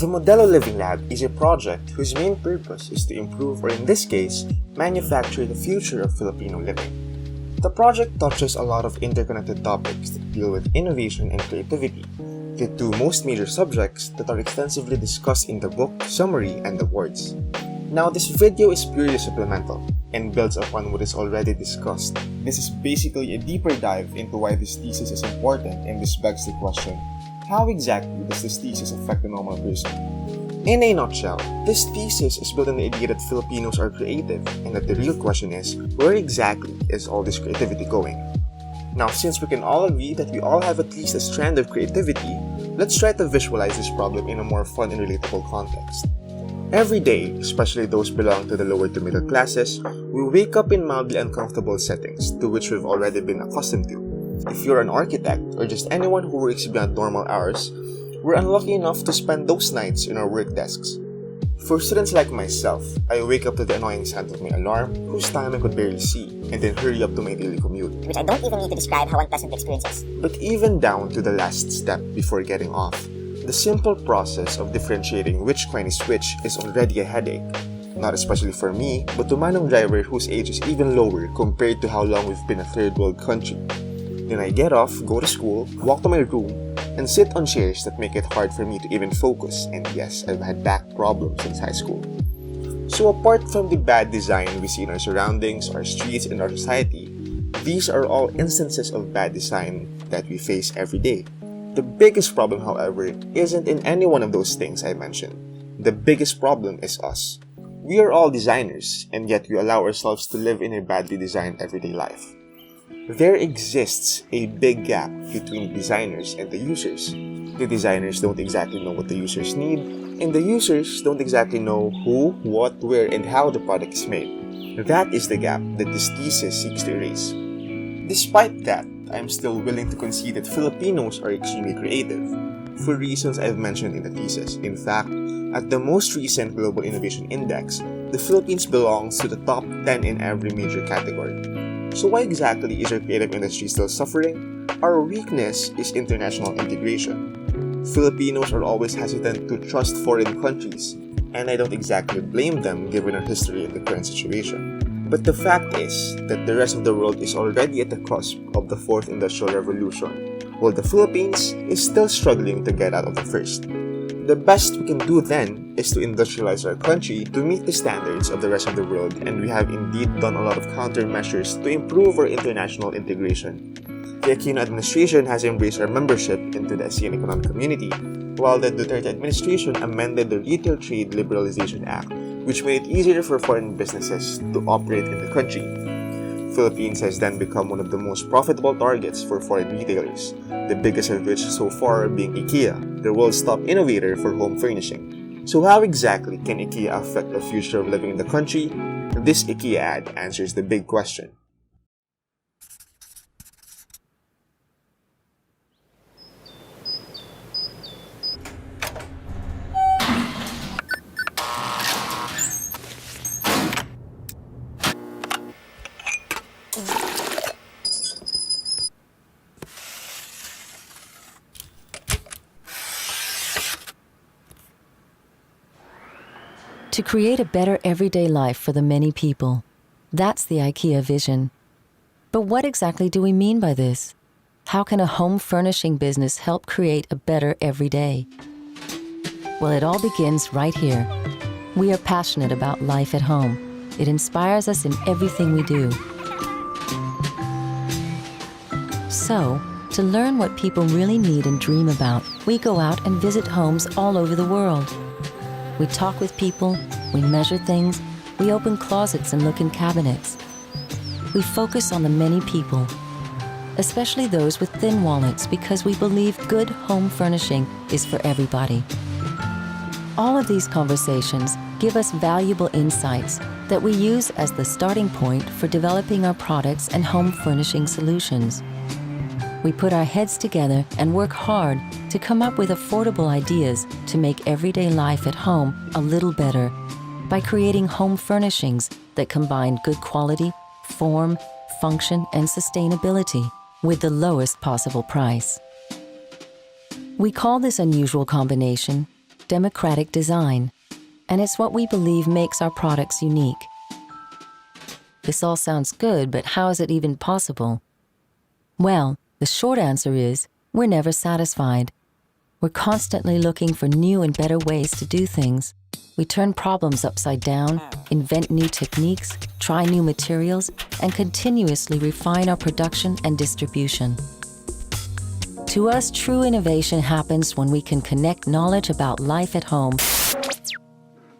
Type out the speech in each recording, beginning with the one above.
The Modello Living Lab is a project whose main purpose is to improve, or in this case, manufacture the future of Filipino living. The project touches a lot of interconnected topics that deal with innovation and creativity, the two most major subjects that are extensively discussed in the book, summary, and awards. Now, this video is purely supplemental and builds upon what is already discussed. This is basically a deeper dive into why this thesis is important, and this begs the question, how exactly does this thesis affect the normal person? In a nutshell, this thesis is built on the idea that Filipinos are creative, and that the real question is, where exactly is all this creativity going? Now, since we can all agree that we all have at least a strand of creativity, let's try to visualize this problem in a more fun and relatable context. Every day, especially those belonging to the lower to middle classes, we wake up in mildly uncomfortable settings to which we've already been accustomed to. If you're an architect or just anyone who works beyond normal hours, we're unlucky enough to spend those nights in our work desks. For students like myself, I wake up to the annoying sound of my alarm, whose time I could barely see, and then hurry up to my daily commute. Which I don't even need to describe how unpleasant the experience is. But even down to the last step before getting off, the simple process of differentiating which coin is which is already a headache. Not especially for me, but to manong driver whose age is even lower compared to how long we've been a third world country. Then I get off, go to school, walk to my room, and sit on chairs that make it hard for me to even focus, and yes, I've had back problems since high school. So apart from the bad design we see in our surroundings, our streets, and our society, these are all instances of bad design that we face every day. The biggest problem, however, isn't in any one of those things I mentioned. The biggest problem is us. We are all designers, and yet we allow ourselves to live in a badly designed everyday life. There exists a big gap between designers and the users. The designers don't exactly know what the users need, and the users don't exactly know who, what, where, and how the product is made. That is the gap that this thesis seeks to erase. Despite that, I'm still willing to concede that Filipinos are extremely creative, for reasons I've mentioned in the thesis. In fact, at the most recent Global Innovation Index, the Philippines belongs to the top 10 in every major category. So why exactly is our creative industry still suffering? Our weakness is international integration. Filipinos are always hesitant to trust foreign countries, and I don't exactly blame them given our history and the current situation. But the fact is that the rest of the world is already at the cusp of the fourth industrial revolution, while the Philippines is still struggling to get out of the first. The best we can do then is to industrialize our country to meet the standards of the rest of the world, and we have indeed done a lot of countermeasures to improve our international integration. The Aquino administration has embraced our membership into the ASEAN Economic Community, while the Duterte administration amended the Retail Trade Liberalization Act, which made it easier for foreign businesses to operate in the country. Philippines has then become one of the most profitable targets for foreign retailers, the biggest of which so far being IKEA, the world's top innovator for home furnishing. So how exactly can IKEA affect the future of living in the country? This IKEA ad answers the big question. To create a better everyday life for the many people. That's the IKEA vision. But what exactly do we mean by this? How can a home furnishing business help create a better everyday? Well, it all begins right here. We are passionate about life at home. It inspires us in everything we do. So, to learn what people really need and dream about, we go out and visit homes all over the world. We talk with people, we measure things, we open closets and look in cabinets. We focus on the many people, especially those with thin wallets, because we believe good home furnishing is for everybody. All of these conversations give us valuable insights that we use as the starting point for developing our products and home furnishing solutions. We put our heads together and work hard to come up with affordable ideas to make everyday life at home a little better by creating home furnishings that combine good quality, form, function, and sustainability with the lowest possible price. We call this unusual combination democratic design. And it's what we believe makes our products unique. This all sounds good, but how is it even possible? Well, the short answer is, we're never satisfied. We're constantly looking for new and better ways to do things. We turn problems upside down, invent new techniques, try new materials, and continuously refine our production and distribution. To us, true innovation happens when we can connect knowledge about life at home.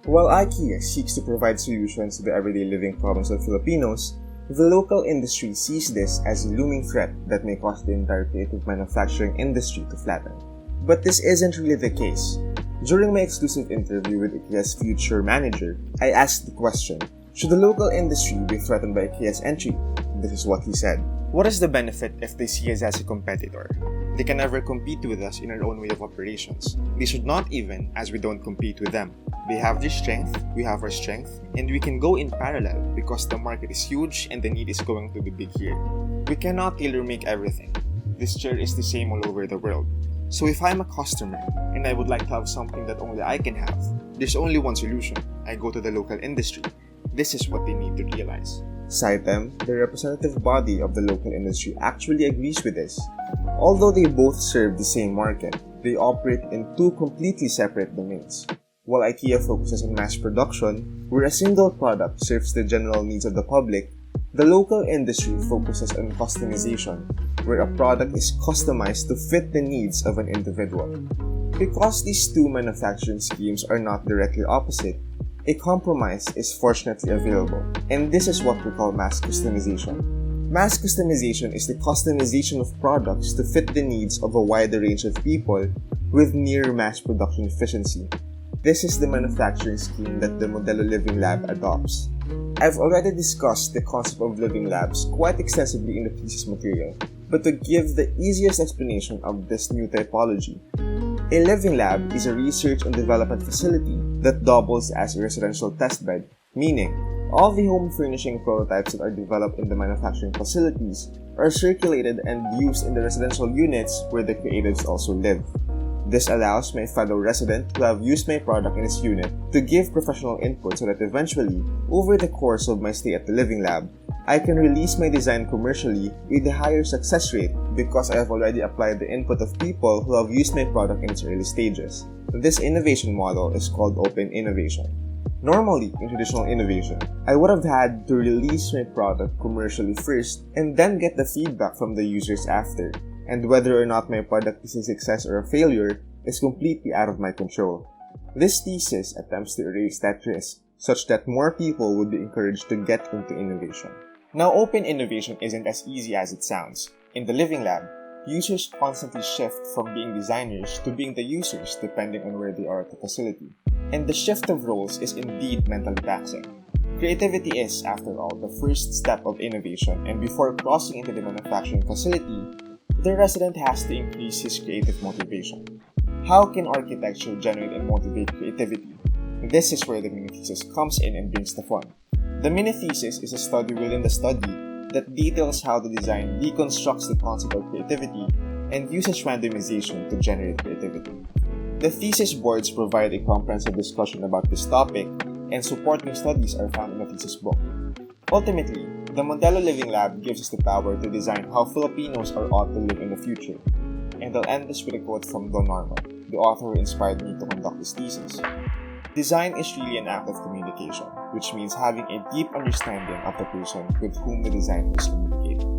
While IKEA seeks to provide solutions to the everyday living problems of Filipinos, the local industry sees this as a looming threat that may cause the entire creative manufacturing industry to flatten. But this isn't really the case. During my exclusive interview with IKEA's future manager, I asked the question, should the local industry be threatened by IKEA's entry? This is what he said. What is the benefit if they see us as a competitor? They can never compete with us in our own way of operations. They should not even, as we don't compete with them. They have their strength, we have our strength, and we can go in parallel because the market is huge and the need is going to be big here. We cannot tailor-make everything. This chair is the same all over the world. So if I'm a customer and I would like to have something that only I can have, there's only one solution. I go to the local industry. This is what they need to realize. CITEM, the representative body of the local industry, actually agrees with this. Although they both serve the same market, they operate in two completely separate domains. While IKEA focuses on mass production, where a single product serves the general needs of the public, the local industry focuses on customization, where a product is customized to fit the needs of an individual. Because these two manufacturing schemes are not directly opposite, a compromise is fortunately available, and this is what we call mass customization. Mass customization is the customization of products to fit the needs of a wider range of people with near mass production efficiency. This is the manufacturing scheme that the Modello Living Lab adopts. I've already discussed the concept of living labs quite extensively in the thesis material, but to give the easiest explanation of this new typology, a living lab is a research and development facility that doubles as a residential testbed, meaning all the home furnishing prototypes that are developed in the manufacturing facilities are circulated and used in the residential units where the creatives also live. This allows my fellow resident who have used my product in his unit to give professional input so that eventually, over the course of my stay at the Living Lab, I can release my design commercially with a higher success rate because I have already applied the input of people who have used my product in its early stages. This innovation model is called open innovation. Normally, in traditional innovation, I would have had to release my product commercially first and then get the feedback from the users after. And whether or not my product is a success or a failure is completely out of my control. This thesis attempts to erase that risk, such that more people would be encouraged to get into innovation. Now, open innovation isn't as easy as it sounds. In the Living Lab, users constantly shift from being designers to being the users depending on where they are at the facility. And the shift of roles is indeed mentally taxing. Creativity is, after all, the first step of innovation, and before crossing into the manufacturing facility, the resident has to increase his creative motivation. How can architecture generate and motivate creativity? This is where the mini-thesis comes in and brings the fun. The mini-thesis is a study within the study that details how the design deconstructs the concept of creativity and uses randomization to generate creativity. The thesis boards provide a comprehensive discussion about this topic, and supporting studies are found in the thesis book. Ultimately, the Modello Living Lab gives us the power to design how Filipinos are ought to live in the future. And I'll end this with a quote from Don Normal, the author who inspired me to conduct this thesis. Design is really an act of communication, which means having a deep understanding of the person with whom the design is communicating.